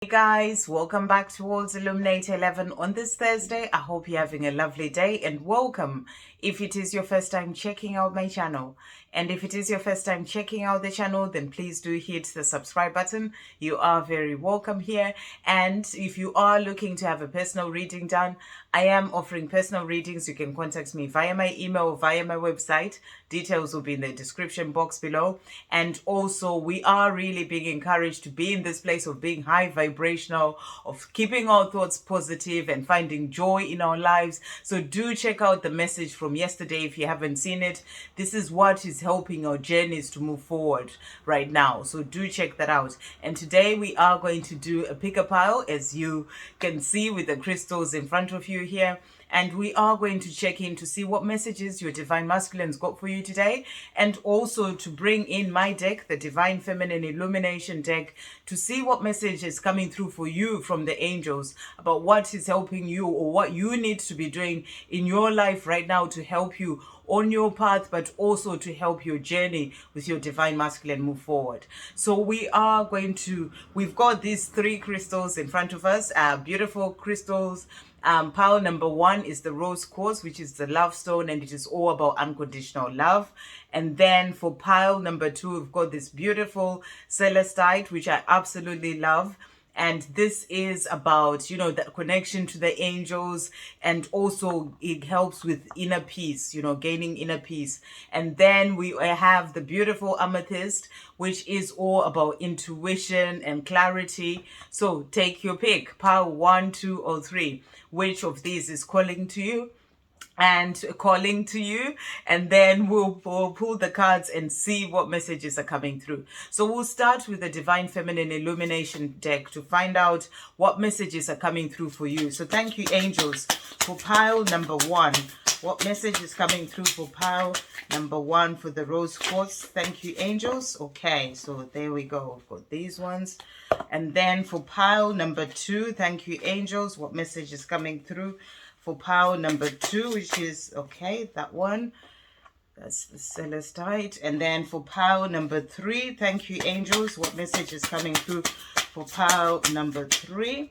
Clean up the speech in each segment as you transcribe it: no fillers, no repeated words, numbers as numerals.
Hey guys, welcome back towards Illuminate 11 on this Thursday. I hope you're having a lovely day and welcome if it is your first time checking out my channel. And if it is your first time checking out the channel, then please do hit the subscribe button. You are very welcome here. And if you are looking to have a personal reading done, I am offering personal readings. You can contact me via my email or via my website. Details will be in the description box below. And also, we are really being encouraged to be in this place of being high vibrational, of keeping our thoughts positive and finding joy in our lives. So do check out the message from yesterday if you haven't seen it. This is what is helping our journeys to move forward right now. So do check that out. And today we are going to do a pick a pile, as you can see with the crystals in front of you here. And we are going to check in to see what messages your Divine Masculine's got for you today. And also to bring in my deck, the Divine Feminine Illumination deck, to see what message is coming through for you from the angels about what is helping you or what you need to be doing in your life right now to help you on your path, but also to help your journey with your Divine Masculine move forward. So we've got these three crystals in front of us, beautiful crystals. Pile number one is the rose quartz, which is the love stone, and it is all about unconditional love. And then for pile number two, we've got this beautiful celestite, which I absolutely love. And this is about, the connection to the angels, and also it helps with inner peace, gaining inner peace. And then we have the beautiful amethyst, which is all about intuition and clarity. So take your pick, pile 1, 2, or 3. Which of these is calling to you? And then we'll pull the cards and see what messages are coming through. So we'll start with the Divine Feminine Illumination deck to find out what messages are coming through for you. So thank you, angels, for pile number one. What message is coming through for pile number one for the rose quartz? Thank you, angels. Okay, so there we go. I've got these ones. And then for pile number two, thank you, angels. What message is coming through for pile number two, which is, okay, that one. That's the celestite. And then for pile number three, thank you, angels. What message is coming through for pile number three?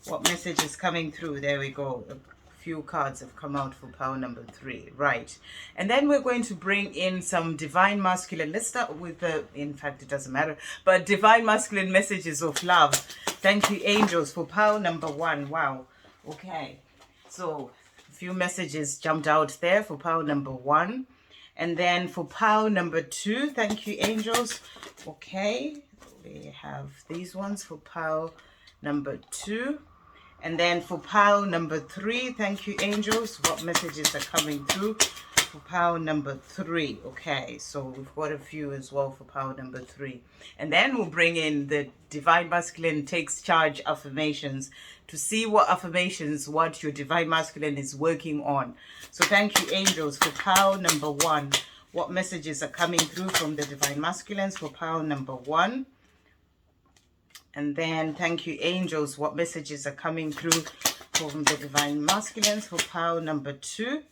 What message is coming through? There we go. A few cards have come out for pile number three. Right. And then we're going to bring in some Divine Masculine. Let's start with in fact, it doesn't matter, but Divine Masculine messages of love. Thank you, angels, for pile number one. Wow. Okay. So a few messages jumped out there for pile number one. And then for pile number two, thank you, angels. Okay, we have these ones for pile number two. And then for pile number three, thank you, angels. What messages are coming through for pile number three? Okay, so we've got a few as well for pile number three. And then we'll bring in the Divine Masculine Takes Charge affirmations to see what your Divine Masculine is working on. So thank you, angels, for pile number one. What messages are coming through from the Divine Masculines for pile number one? And then thank you, angels. What messages are coming through from the Divine Masculines for pile number two?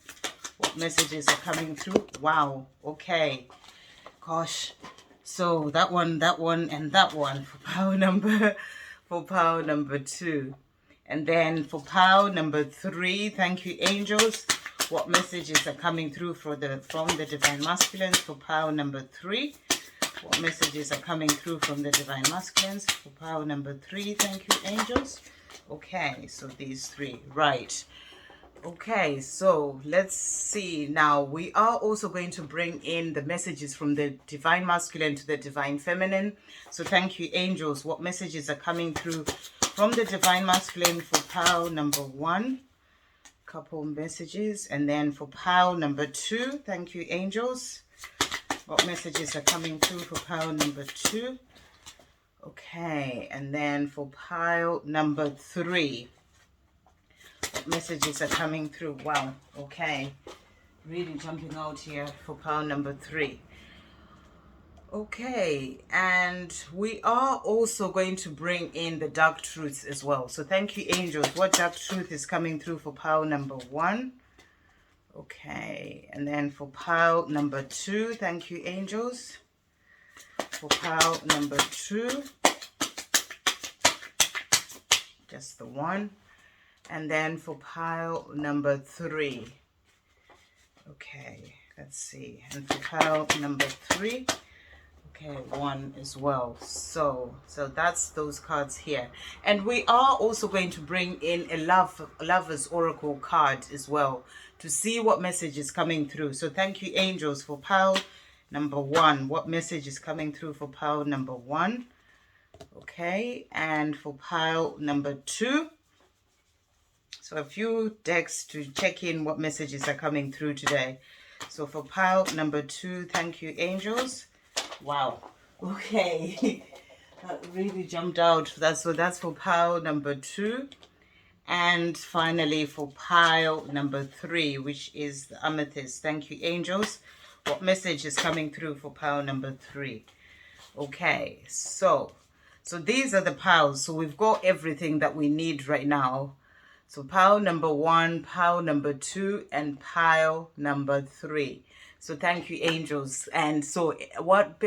What messages are coming through? Wow. Okay. Gosh. So that one, and that one for pile number two. And then for pile number three, thank you, angels. What messages are coming through from the Divine Masculines for pile number three? What messages are coming through from the Divine Masculines for pile number three? Thank you, angels. Okay, so these three. Right. Okay, so let's see. Now, we are also going to bring in the messages from the Divine Masculine to the Divine Feminine. So thank you, angels. What messages are coming through from the Divine Masculine for pile number one? Couple messages. And then for pile number two, thank you, angels. What messages are coming through for pile number two? Okay, and then for pile number three, what messages are coming through? Wow, okay. Really jumping out here for pile number three. Okay, and we are also going to bring in the dark truths as well. So thank you, angels. What dark truth is coming through for pile number one? Okay, and then for pile number two, thank you, angels. For pile number two. just the one. And then for pile number 3. Okay, let's see. And for pile number 3, okay, 1 as well. So that's those cards here. And we are also going to bring in a lover's oracle card as well to see what message is coming through. So thank you, angels, for pile number 1. What message is coming through for pile number 1? Okay, and for pile number 2. So a few decks to check in what messages are coming through today. So for pile number 2, thank you, angels. Wow. Okay. That really jumped out. That's for pile number 2. And finally for pile number 3, which is the amethyst. Thank you, angels. What message is coming through for pile number 3? Okay, so these are the piles. So we've got everything that we need right now. So pile number 1, pile number 2, and pile number 3. So thank you, angels. And so what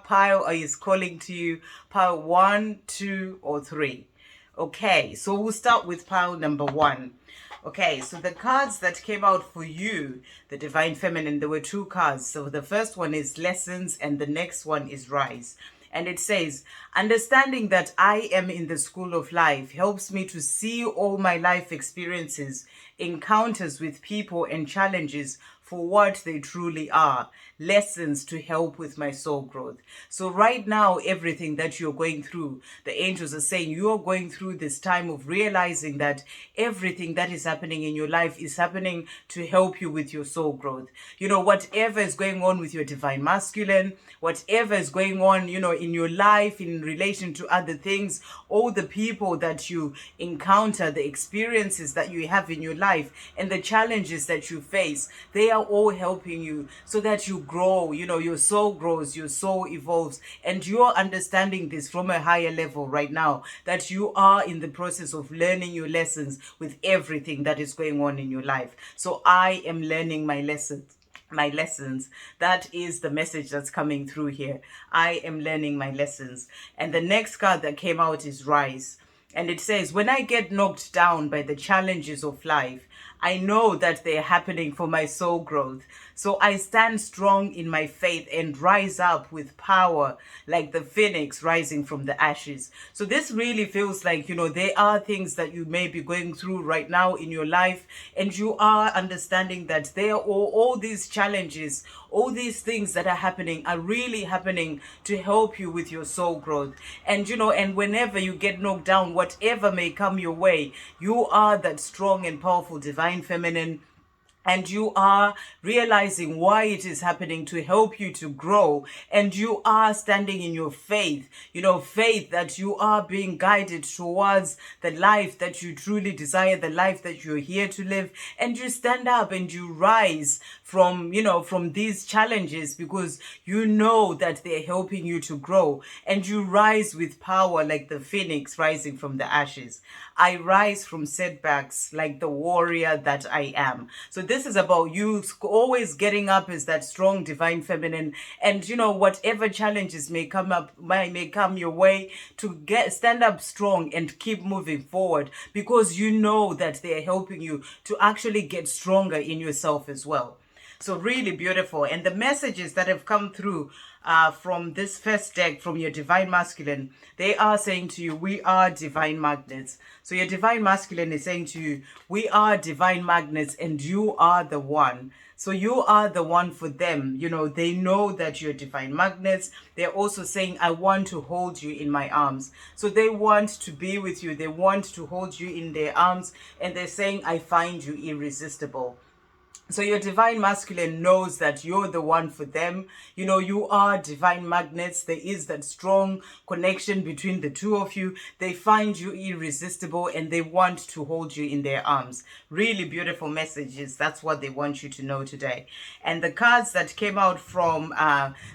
pile is calling to you? Pile 1, 2, or 3? Okay, so we'll start with pile number 1. Okay, so the cards that came out for you, the Divine Feminine, there were 2 cards. So the first one is Lessons and the next one is Rise. And it says, understanding that I am in the school of life helps me to see all my life experiences, encounters with people and challenges for what they truly are, lessons to help with my soul growth. So right now, everything that you're going through, the angels are saying you're going through this time of realizing that everything that is happening in your life is happening to help you with your soul growth. You know, whatever is going on with your divine masculine, whatever is going on, you know, in your life, in relation to other things, all the people that you encounter, the experiences that you have in your life, and the challenges that you face, they are all helping you so that you grow, you know, your soul grows, your soul evolves, and you're understanding this from a higher level right now, that you are in the process of learning your lessons with everything that is going on in your life. So I am learning my lessons. That is the message that's coming through here. I am learning my lessons. And the next card that came out is Rise. And it says, when I get knocked down by the challenges of life, I know that they're happening for my soul growth. So I stand strong in my faith and rise up with power like the phoenix rising from the ashes. So this really feels like, you know, there are things that you may be going through right now in your life, and you are understanding that there are all these challenges, all these things that are happening are really happening to help you with your soul growth. And, you know, and whenever you get knocked down, whatever may come your way, you are that strong and powerful divine feminine, and you are realizing why it is happening to help you to grow, and you are standing in your faith, you know, faith that you are being guided towards the life that you truly desire, the life that you're here to live, and you stand up and you rise from, you know, from these challenges because you know that they're helping you to grow, and you rise with power like the phoenix rising from the ashes. I rise from setbacks like the warrior that I am. So this is about you always getting up as that strong divine feminine, and, you know, whatever challenges may come your way, to stand up strong and keep moving forward, because you know that they are helping you to actually get stronger in yourself as well. So really beautiful. And the messages that have come through from this first deck, from your divine masculine, they are saying to you, we are divine magnets. So your divine masculine is saying to you, we are divine magnets and you are the one. So you are the one for them. You know, they know that you're divine magnets. They're also saying, I want to hold you in my arms. So they want to be with you. They want to hold you in their arms. And they're saying, I find you irresistible. So your divine masculine knows that you're the one for them. You know, you are divine magnets. There is that strong connection between the two of you. They find you irresistible and they want to hold you in their arms. Really beautiful messages. That's what they want you to know today. And the cards that came out from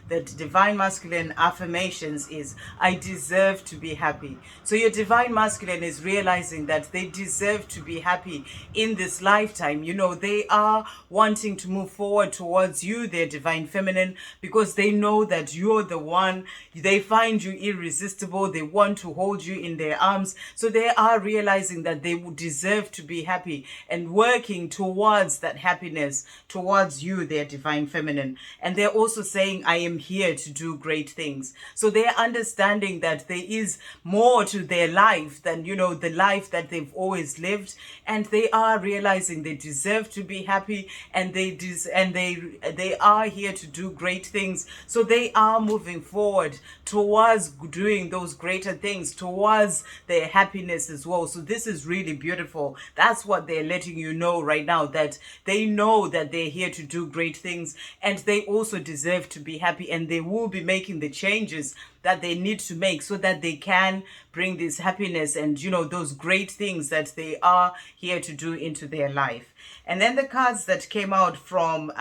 the divine masculine affirmations is, I deserve to be happy. So your divine masculine is realizing that they deserve to be happy in this lifetime. You know, they are wanting to move forward towards you, their divine feminine, because they know that you're the one. They find you irresistible. They want to hold you in their arms. So they are realizing that they would deserve to be happy and working towards that happiness, towards you, their divine feminine. And they're also saying, I am here to do great things. So they're understanding that there is more to their life than, the life that they've always lived. And they are realizing they deserve to be happy, and they are here to do great things. So they are moving forward towards doing those greater things, towards their happiness as well. So this is really beautiful. That's what they're letting you know right now, that they know that they're here to do great things, and they also deserve to be happy, and they will be making the changes that they need to make so that they can bring this happiness and, those great things that they are here to do into their life. And then the cards that came out from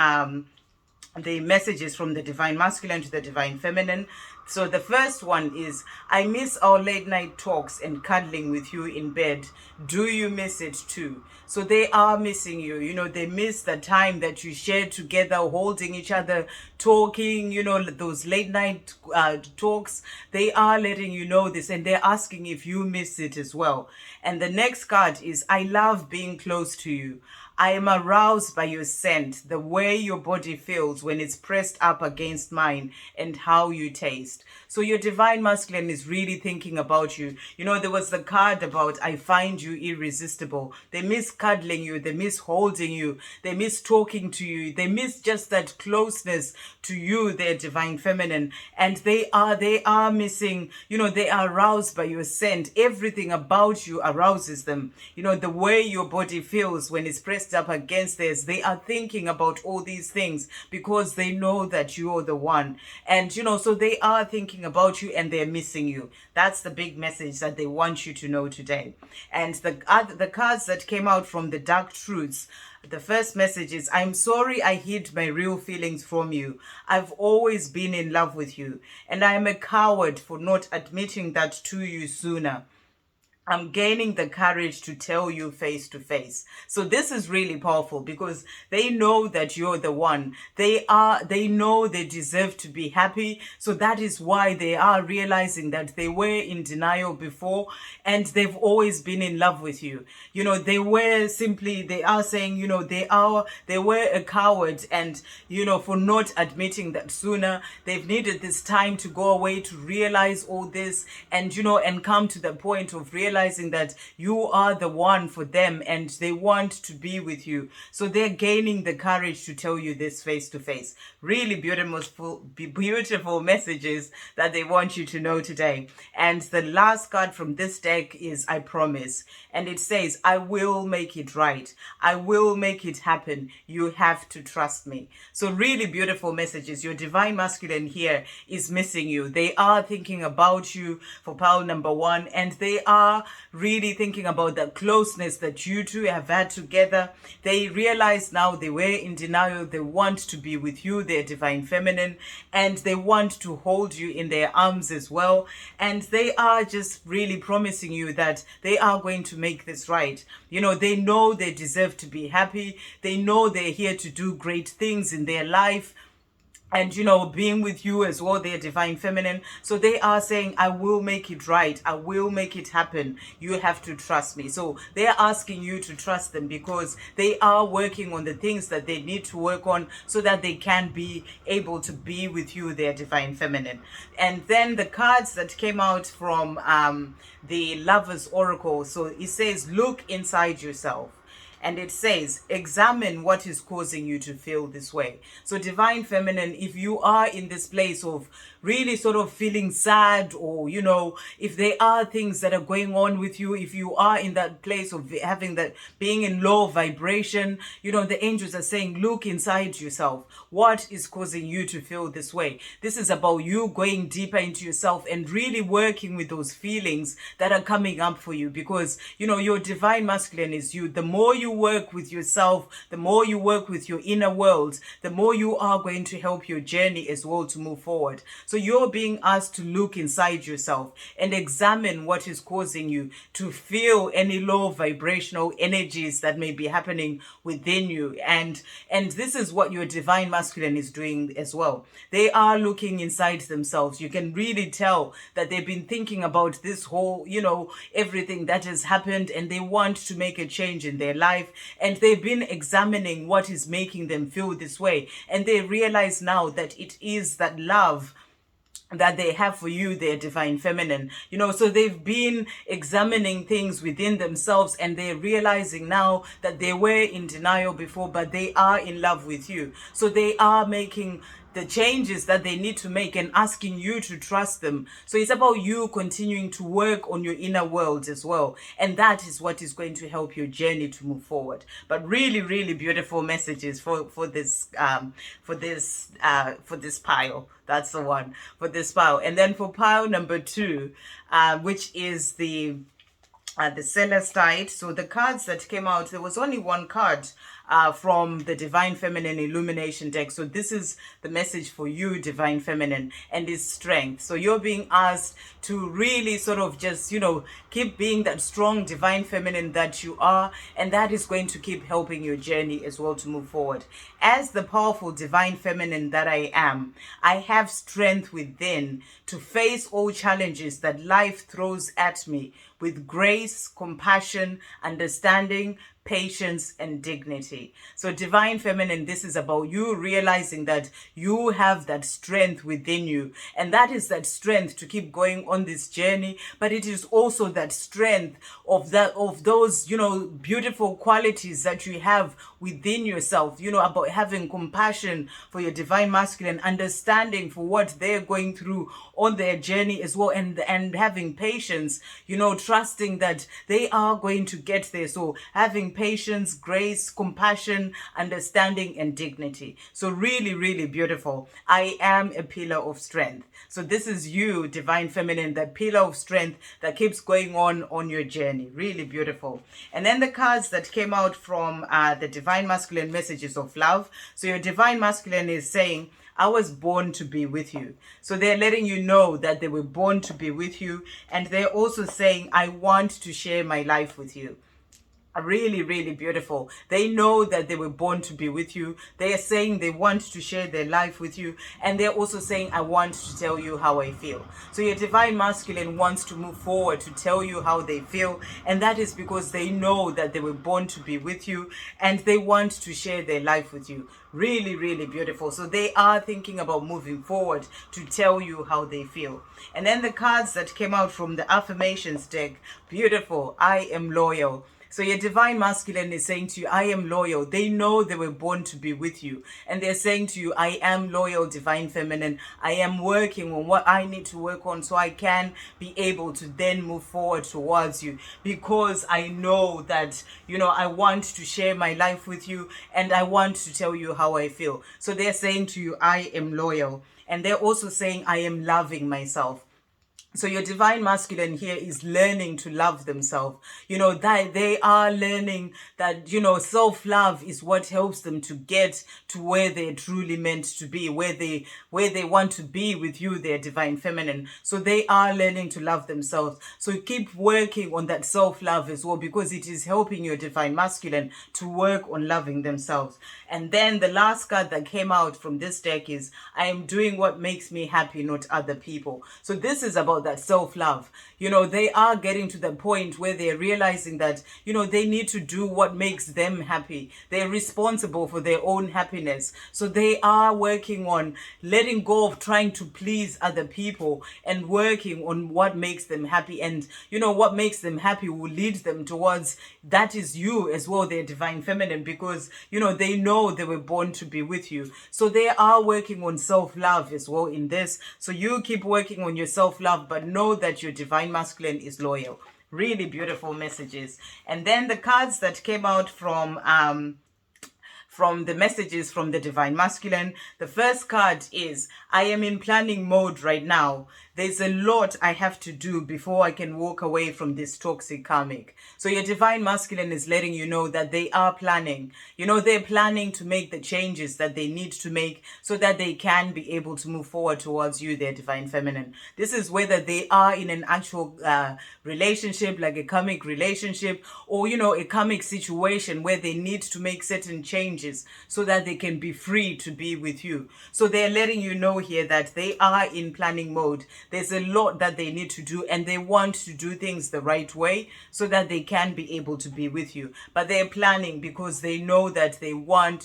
the messages from the divine masculine to the divine feminine. So the first one is, I miss our late night talks and cuddling with you in bed. Do you miss it too? So they are missing you. They miss the time that you shared together, holding each other, talking, those late night talks. They are letting you know this, and they're asking if you miss it as well. And the next card is, I love being close to you. I am aroused by your scent, the way your body feels when it's pressed up against mine, and how you taste. So your divine masculine is really thinking about you. There was the card about, I find you irresistible. They miss cuddling you. They miss holding you. They miss talking to you. They miss just that closeness to you, their divine feminine. And they are missing, they are aroused by your scent. Everything about you arouses them. The way your body feels when it's pressed up against theirs. They are thinking about all these things because they know that you're the one. And, so they are thinking about you, and they're missing you. That's the big message that they want you to know today. And the cards that came out from the dark truths, the first message is, I'm sorry I hid my real feelings from you. I've always been in love with you, and I am a coward for not admitting that to you sooner. I'm gaining the courage to tell you face to face. So this is really powerful because they know that you're the one. They know they deserve to be happy. So that is why they are realizing that they were in denial before, and they've always been in love with you. They are saying, they were a coward, and, for not admitting that sooner. They've needed this time to go away to realize all this, and, and come to the point of realizing that you are the one for them, and they want to be with you. So they're gaining the courage to tell you this face to face. Really beautiful messages that they want you to know today. And the last card from this deck is, I promise. And it says, I will make it right. I will make it happen. You have to trust me. So really beautiful messages. Your divine masculine here is missing you. They are thinking about you for pile number one, and they are really thinking about the closeness that you two have had together. They realize now they were in denial. They want to be with you, their divine feminine, and they want to hold you in their arms as well. And they are just really promising you that they are going to make this right. They know they deserve to be happy. They know they're here to do great things in their life. And, being with you as well, their divine feminine. So they are saying, I will make it right. I will make it happen. You have to trust me. So they're asking you to trust them because they are working on the things that they need to work on so that they can be able to be with you, their divine feminine. And then the cards that came out from the Lover's Oracle. So it says, look inside yourself. And it says, examine what is causing you to feel this way. So divine feminine, if you are in this place of really sort of feeling sad, or, if there are things that are going on with you, if you are in that place of having that, being in low vibration, the angels are saying, look inside yourself. What is causing you to feel this way? This is about you going deeper into yourself and really working with those feelings that are coming up for you, because, your divine masculine is you. The more you work with yourself, the more you work with your inner world, the more you are going to help your journey as well to move forward. So So you're being asked to look inside yourself and examine what is causing you to feel any low vibrational energies that may be happening within you. And this is what your divine masculine is doing as well. They are looking inside themselves. You can really tell that they've been thinking about this whole, everything that has happened, and they want to make a change in their life, and they've been examining what is making them feel this way, and they realize now that it is that love that they have for you, their divine feminine. So they've been examining things within themselves, and they're realizing now that they were in denial before, but they are in love with you. So they are making the changes that they need to make and asking you to trust them. So it's about you continuing to work on your inner world as well. And that is what is going to help your journey to move forward. But really, really beautiful messages for this pile. That's the one for this pile. And then for pile number 2, which is the Celestite. So the cards that came out, there was only one card from the Divine Feminine Illumination deck. So this is the message for you, Divine Feminine, and is strength. So you're being asked to really sort of just, keep being that strong Divine Feminine that you are, and that is going to keep helping your journey as well to move forward. As the powerful Divine Feminine that I am, I have strength within to face all challenges that life throws at me with grace, compassion, understanding, patience, and dignity. So Divine Feminine, this is about you realizing that you have that strength within you, and that is that strength to keep going on this journey, but it is also that strength of those beautiful qualities that you have within yourself, about having compassion for your divine masculine, understanding for what they're going through on their journey as well, and having patience, trusting that they are going to get there. So having patience, grace, compassion, understanding, and dignity. So really, really beautiful. I am a pillar of strength. So this is you, Divine Feminine, that pillar of strength that keeps going on your journey. Really beautiful. And then the cards that came out from the Divine Masculine messages of love. So your Divine Masculine is saying, I was born to be with you. So they're letting you know that they were born to be with you. And they're also saying, I want to share my life with you. Really, really beautiful. They know that they were born to be with you. They are saying they want to share their life with you. And they're also saying, I want to tell you how I feel. So your Divine Masculine wants to move forward to tell you how they feel. And that is because they know that they were born to be with you, and they want to share their life with you. Really, really beautiful. So they are thinking about moving forward to tell you how they feel. And then the cards that came out from the affirmations deck, beautiful. I am loyal. So your Divine Masculine is saying to you, I am loyal. They know they were born to be with you. And they're saying to you, I am loyal, Divine Feminine. I am working on what I need to work on so I can be able to then move forward towards you. Because I know that, I want to share my life with you, and I want to tell you how I feel. So they're saying to you, I am loyal. And they're also saying, I am loving myself. So your Divine Masculine here is learning to love themselves. That they are learning that, self-love is what helps them to get to where they're truly meant to be, where they want to be with you, their Divine Feminine. So they are learning to love themselves. So keep working on that self-love as well, because it is helping your Divine Masculine to work on loving themselves. And then the last card that came out from this deck is, I am doing what makes me happy, not other people. So this is about that self-love. They are getting to the point where they're realizing that, they need to do what makes them happy. They're responsible for their own happiness. So they are working on letting go of trying to please other people and working on what makes them happy. And, what makes them happy will lead them towards, that is you as well, their Divine Feminine, because, they know they were born to be with you. So they are working on self-love as well in this. So you keep working on your self-love, but know that your Divine Masculine is loyal. Really beautiful messages. And then the cards that came out from from the messages from the Divine Masculine. The first card is, I am in planning mode right now. There's a lot I have to do before I can walk away from this toxic karmic. So your Divine Masculine is letting you know that they are planning. They're planning to make the changes that they need to make so that they can be able to move forward towards you, their Divine Feminine. This is whether they are in an actual relationship, like a karmic relationship, or, a karmic situation where they need to make certain changes so that they can be free to be with you. So they're letting you know here that they are in planning mode. There's a lot that they need to do, and they want to do things the right way so that they can be able to be with you. But they're planning because they know that they want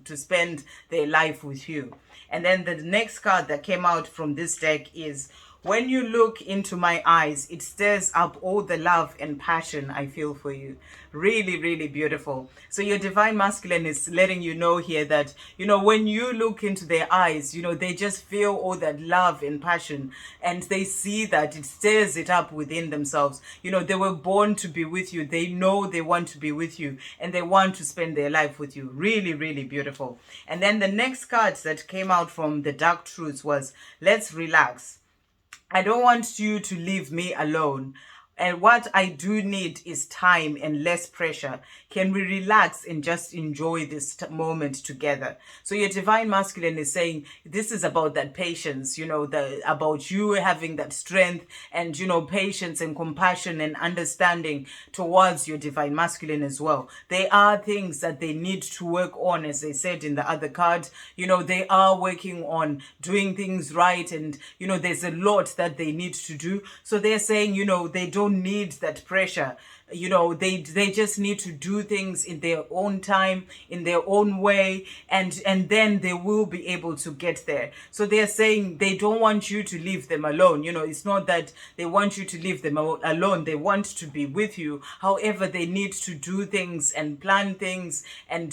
to spend their life with you. And then the next card that came out from this deck is, when you look into my eyes, it stirs up all the love and passion I feel for you. Really, really beautiful. So your Divine Masculine is letting you know here that, when you look into their eyes, they just feel all that love and passion, and they see that it stirs it up within themselves. They were born to be with you. They know they want to be with you, and they want to spend their life with you. Really, really beautiful. And then the next card that came out from the Dark Truths was, let's relax. I don't want you to leave me alone. And what I do need is time and less pressure. Can we relax and just enjoy this moment together? So your Divine Masculine is saying this is about that patience, about you having that strength and, patience and compassion and understanding towards your Divine Masculine as well. There are things that they need to work on, as they said in the other card. They are working on doing things right, and, there's a lot that they need to do. So they're saying, they don't need that pressure. They just need to do things in their own time, in their own way, and then they will be able to get there. So they're saying they don't want you to leave them alone. It's not that they want you to leave them alone. They want to be with you. However, they need to do things and plan things and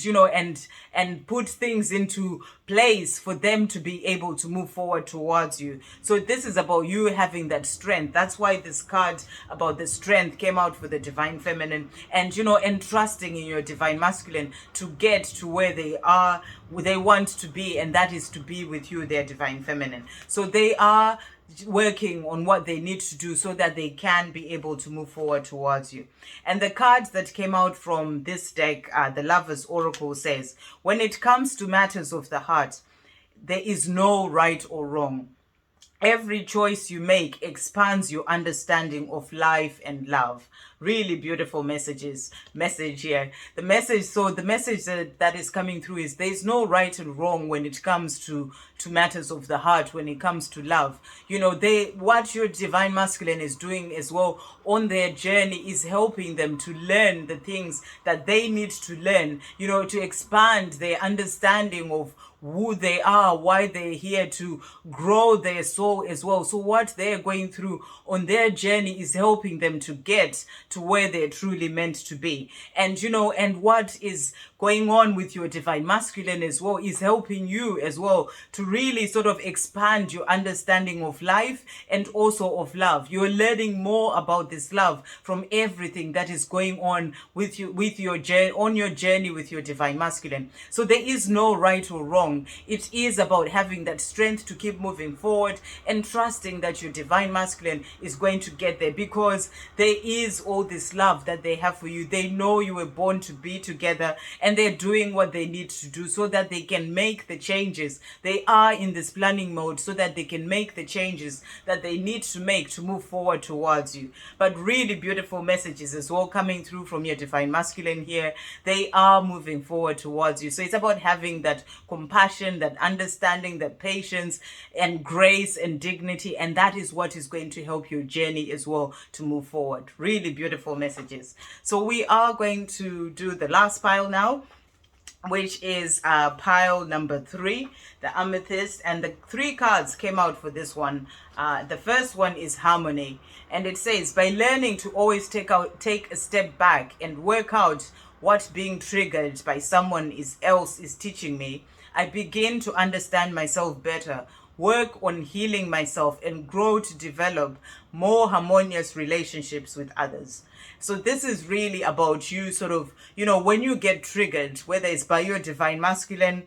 and put things into place for them to be able to move forward towards you. So this is about you having that strength. That's why this card about the strength came out for the Divine Feminine, and and trusting in your Divine Masculine to get to where they are, where they want to be, and that is to be with you, their Divine Feminine. So they are working on what they need to do so that they can be able to move forward towards you. And the card that came out from this deck, the Lover's Oracle, says, when it comes to matters of the heart, there is no right or wrong. Every choice you make expands your understanding of life and love. Really beautiful message here. The message that is coming through is there's no right and wrong when it comes to matters of the heart, when it comes to love. What your Divine Masculine is doing as well on their journey is helping them to learn the things that they need to learn, to expand their understanding of who they are, why they're here, to grow their soul as well. So what they're going through on their journey is helping them to get to where they're truly meant to be. And and what is going on with your Divine Masculine as well is helping you as well to really sort of expand your understanding of life and also of love. You're learning more about this love from everything that is going on with you, on your journey with your Divine Masculine. So there is no right or wrong. It is about having that strength to keep moving forward and trusting that your Divine Masculine is going to get there, because there is all this love that they have for you. They know you were born to be together, and they're doing what they need to do so that they can make the changes. They are in this planning mode so that they can make the changes that they need to make to move forward towards you. But really beautiful messages as well coming through from your Divine Masculine here. They are moving forward towards you. So it's about having that compassion, that understanding, that patience and grace and dignity, and that is what is going to help your journey as well to move forward. Really beautiful messages. So we are going to do the last pile now, which is pile number 3, the Amethyst, and the 3 cards came out for this one. The first one is Harmony, and it says, by learning to always take a step back and work out what being triggered by someone else is teaching me, I begin to understand myself better. work on healing myself, and grow to develop more harmonious relationships with others. So this is really about you sort of, when you get triggered, whether it's by your divine masculine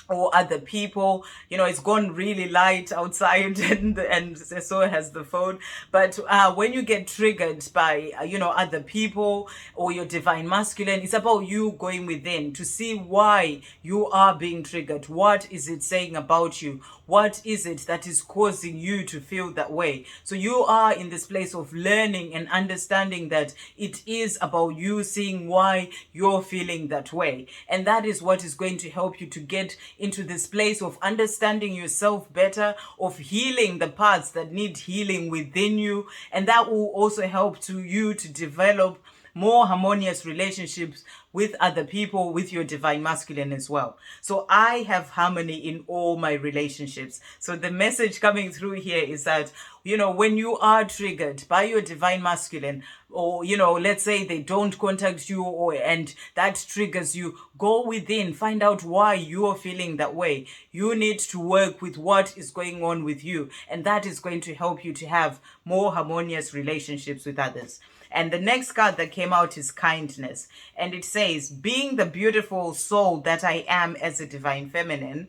or other people. It's gone really light outside, and so has the phone. But when you get triggered by other people or your divine masculine, it's about you going within to see why you are being triggered. What is it saying about you? What is it that is causing you to feel that way? So you are in this place of learning and understanding that it is about you seeing why you're feeling that way. And that is what is going to help you to get into this place of understanding yourself better, of healing the parts that need healing within you. And that will also help you to develop more harmonious relationships with other people, with your divine masculine as well. So I have harmony in all my relationships. So the message coming through here is that, when you are triggered by your divine masculine, or, let's say they don't contact you, and that triggers you, go within, find out why you are feeling that way. You need to work with what is going on with you, and that is going to help you to have more harmonious relationships with others. And the next card that came out is kindness. And it says, being the beautiful soul that I am as a divine feminine,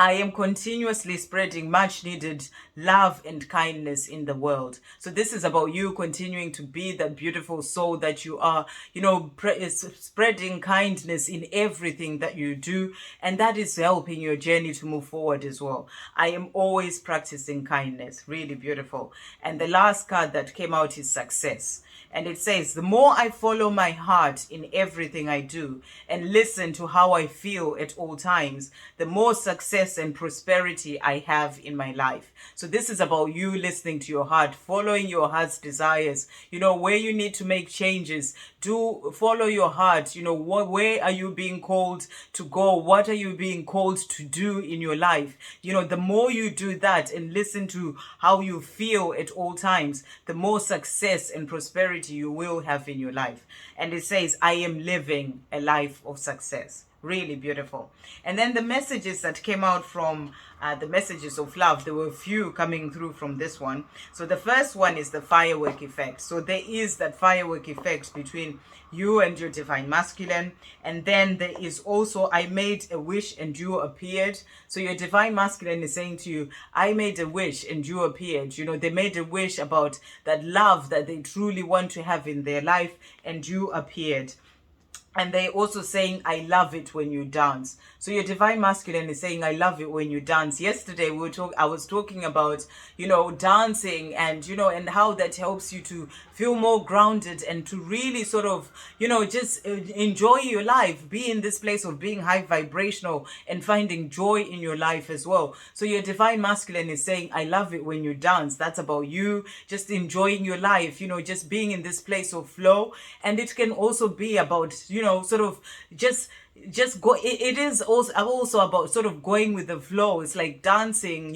I am continuously spreading much needed love and kindness in the world. So this is about you continuing to be the beautiful soul that you are, spreading kindness in everything that you do. And that is helping your journey to move forward as well. I am always practicing kindness. Really beautiful. And the last card that came out is success. And it says, the more I follow my heart in everything I do and listen to how I feel at all times, the more success and prosperity I have in my life. So this is about you listening to your heart, following your heart's desires, where you need to make changes. Do follow your heart. Where are you being called to go? What are you being called to do in your life? The more you do that and listen to how you feel at all times, the more success and prosperity you will have in your life. And it says, I am living a life of success. Really beautiful. And then the messages that came out from the messages of love, there were a few coming through from this one. So the first one is the firework effect. So there is that firework effect between you and your divine masculine. And then there is also, I made a wish and you appeared. So your divine masculine is saying to you, I made a wish and you appeared. They made a wish about that love that they truly want to have in their life, and you appeared. And they're also saying, I love it when you dance. So your divine masculine is saying, I love it when you dance. Yesterday, I was talking about, dancing and how that helps you to feel more grounded and to really sort of, just enjoy your life, be in this place of being high vibrational and finding joy in your life as well. So your divine masculine is saying, I love it when you dance. That's about you just enjoying your life, just being in this place of flow. And it can also be about, sort of just go. It is also about sort of going with the flow. It's like dancing,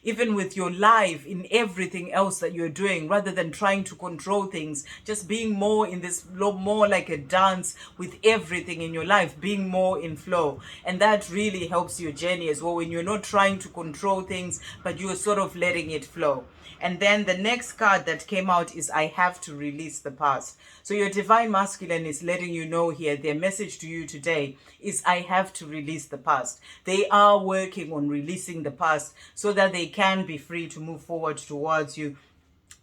even with your life, in everything else that you're doing, rather than trying to control things, just being more in this flow, more like a dance with everything in your life, being more in flow. And that really helps your journey as well, when you're not trying to control things, but you're sort of letting it flow. And then the next card that came out is, I have to release the past. So your divine masculine is letting you know here, their message to you today is, I have to release the past. They are working on releasing the past so that they can be free to move forward towards you.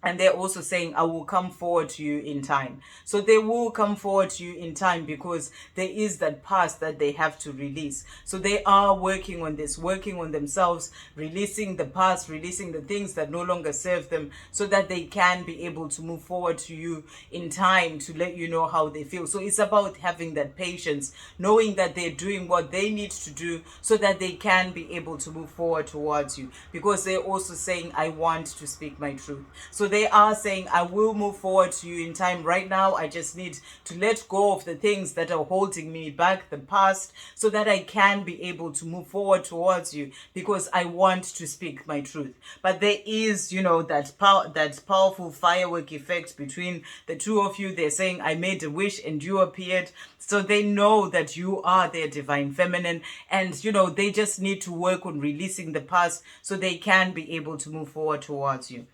And they're also saying, I will come forward to you in time. So they will come forward to you in time because there is that past that they have to release. So they are working on this, working on themselves, releasing the past, releasing the things that no longer serve them, so that they can be able to move forward to you in time to let you know how they feel. So it's about having that patience, knowing that they're doing what they need to do so that they can be able to move forward towards you. Because they're also saying, I want to speak my truth. So they are saying, I will move forward to you in time. Right now, I just need to let go of the things that are holding me back, the past, so that I can be able to move forward towards you, because I want to speak my truth. But there is, that powerful firework effect between the two of you. They're saying, I made a wish and you appeared. So they know that you are their divine feminine, and they just need to work on releasing the past so they can be able to move forward towards you.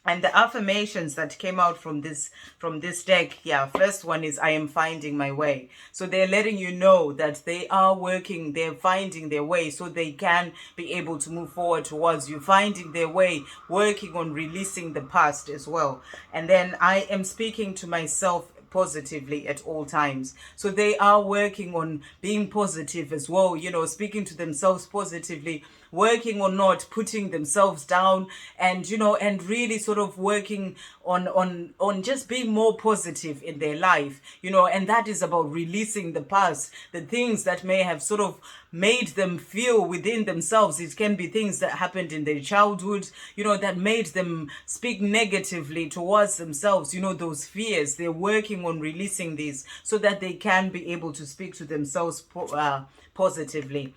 And the affirmations that came out from this deck, first one is, I am finding my way. So they're letting you know that they are working, they're finding their way so they can be able to move forward towards you, finding their way, working on releasing the past as well. And then, I am speaking to myself positively at all times. So they are working on being positive as well, speaking to themselves positively, working on not putting themselves down, and and really sort of working on just being more positive in their life, and that is about releasing the past, the things that may have sort of made them feel within themselves. It can be things that happened in their childhood, that made them speak negatively towards themselves, those fears. They're working on releasing these so that they can be able to speak to themselves positively.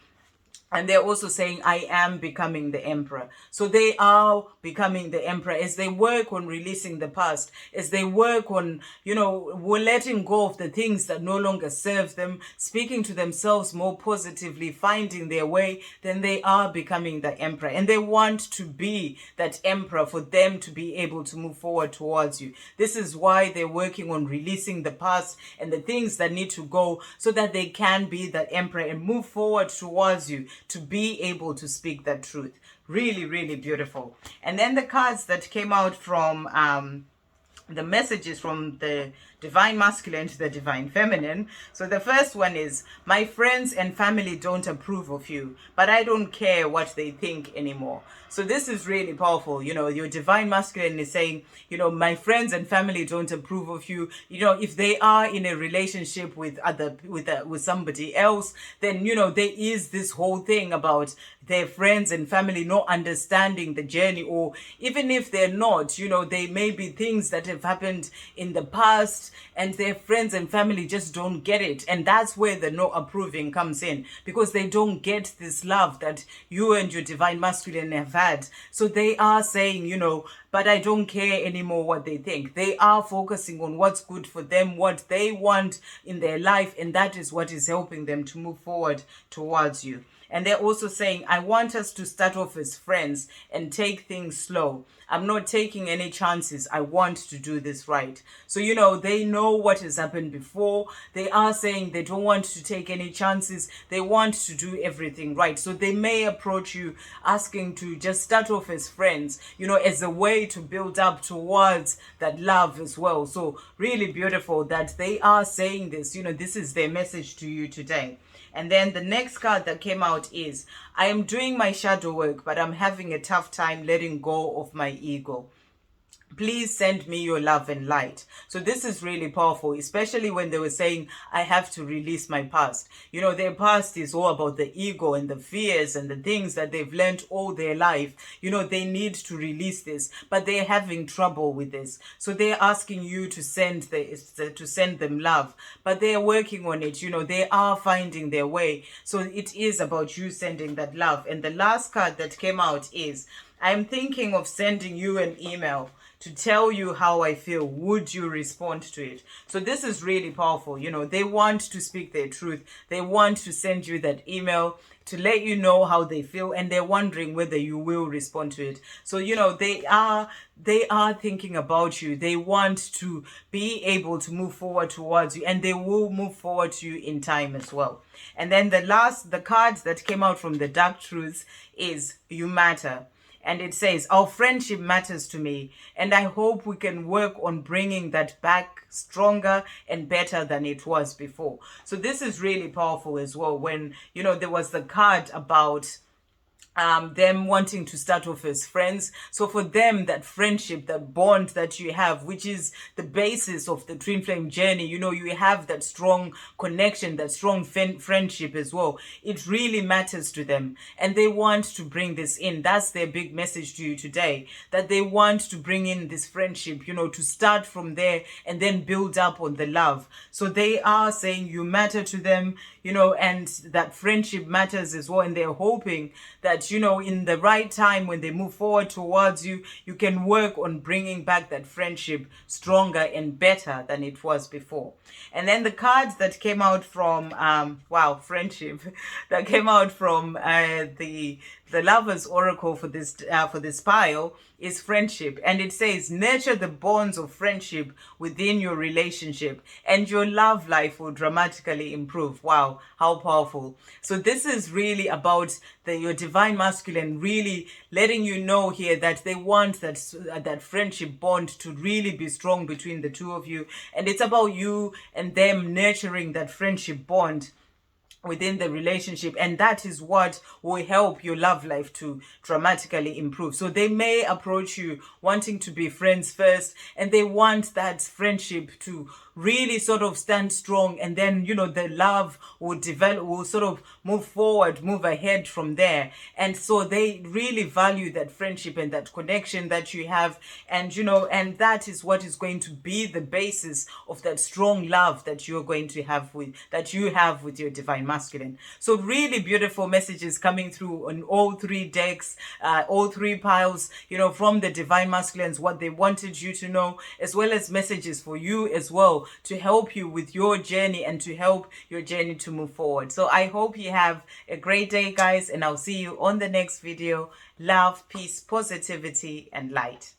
And they're also saying, I am becoming the emperor. So they are becoming the emperor as they work on releasing the past, as they work on, we're letting go of the things that no longer serve them, speaking to themselves more positively, finding their way. Then they are becoming the emperor. And they want to be that emperor for them to be able to move forward towards you. This is why they're working on releasing the past and the things that need to go so that they can be that emperor and move forward towards you, to be able to speak that truth. Really, really beautiful. And then the cards that came out from the messages from the divine masculine to the divine feminine. So the first one is, my friends and family don't approve of you, but I don't care what they think anymore. So this is really powerful. Your divine masculine is saying, my friends and family don't approve of you. If they are in a relationship with somebody else, then, there is this whole thing about their friends and family not understanding the journey, or even if they're not, they may be things that have happened in the past and their friends and family just don't get it. And that's where the no approving comes in, because they don't get this love that you and your divine masculine have had. So they are saying, but I don't care anymore what they think. They are focusing on what's good for them, what they want in their life, and that is what is helping them to move forward towards you. And they're also saying, I want us to start off as friends and take things slow. I'm not taking any chances. I want to do this right. So, they know what has happened before. They are saying they don't want to take any chances. They want to do everything right. So they may approach you asking to just start off as friends, as a way to build up towards that love as well. So really beautiful that they are saying this. This is their message to you today. And then the next card that came out is, I am doing my shadow work, but I'm having a tough time letting go of my ego. Please send me your love and light. So this is really powerful, especially when they were saying, I have to release my past. Their past is all about the ego and the fears and the things that they've learned all their life. They need to release this, but they're having trouble with this. So they're asking you to send them love, but they're working on it. They are finding their way. So it is about you sending that love. And the last card that came out is, I'm thinking of sending you an email to tell you how I feel. Would you respond to it? So this is really powerful. They want to speak their truth. They want to send you that email to let you know how they feel, and they're wondering whether you will respond to it. So, they are thinking about you. They want to be able to move forward towards you, and they will move forward to you in time as well. And then the cards that came out from the dark truths is, you matter. And it says, our friendship matters to me, and I hope we can work on bringing that back stronger and better than it was before. So this is really powerful as well. When, there was the card about them wanting to start off as friends. So for them, that friendship, that bond that you have, which is the basis of the twin flame journey, you know, you have that strong connection, that strong friendship as well. It really matters to them, and they want to bring this in. That's their big message to you today, that they want to bring in this friendship, you know, to start from there and then build up on the love. So they are saying you matter to them, you know, and that friendship matters as well. And they're hoping that, you know, in the right time when they move forward towards you, you can work on bringing back that friendship stronger and better than it was before. And then the cards that came out from, wow, friendship, that came out from the Lovers Oracle for this pile is friendship. And it says, nurture the bonds of friendship within your relationship and your love life will dramatically improve. Wow, how powerful. So this is really about your divine masculine really letting you know here that they want that friendship bond to really be strong between the two of you. And it's about you and them nurturing that friendship bond within the relationship, and that is what will help your love life to dramatically improve. So they may approach you wanting to be friends first, and they want that friendship to really sort of stand strong, and then, you know, the love will develop, will sort of move forward, move ahead from there. And so they really value that friendship and that connection that you have, and, you know, and that is what is going to be the basis of that strong love that you're going to have that you have with your divine masculine. So really beautiful messages coming through on all three decks, all three piles, you know, from the divine masculines, what they wanted you to know, as well as messages for you as well, to help you with your journey and to help your journey to move forward. So I hope you have a great day, guys, and I'll see you on the next video. Love, peace, positivity, and light.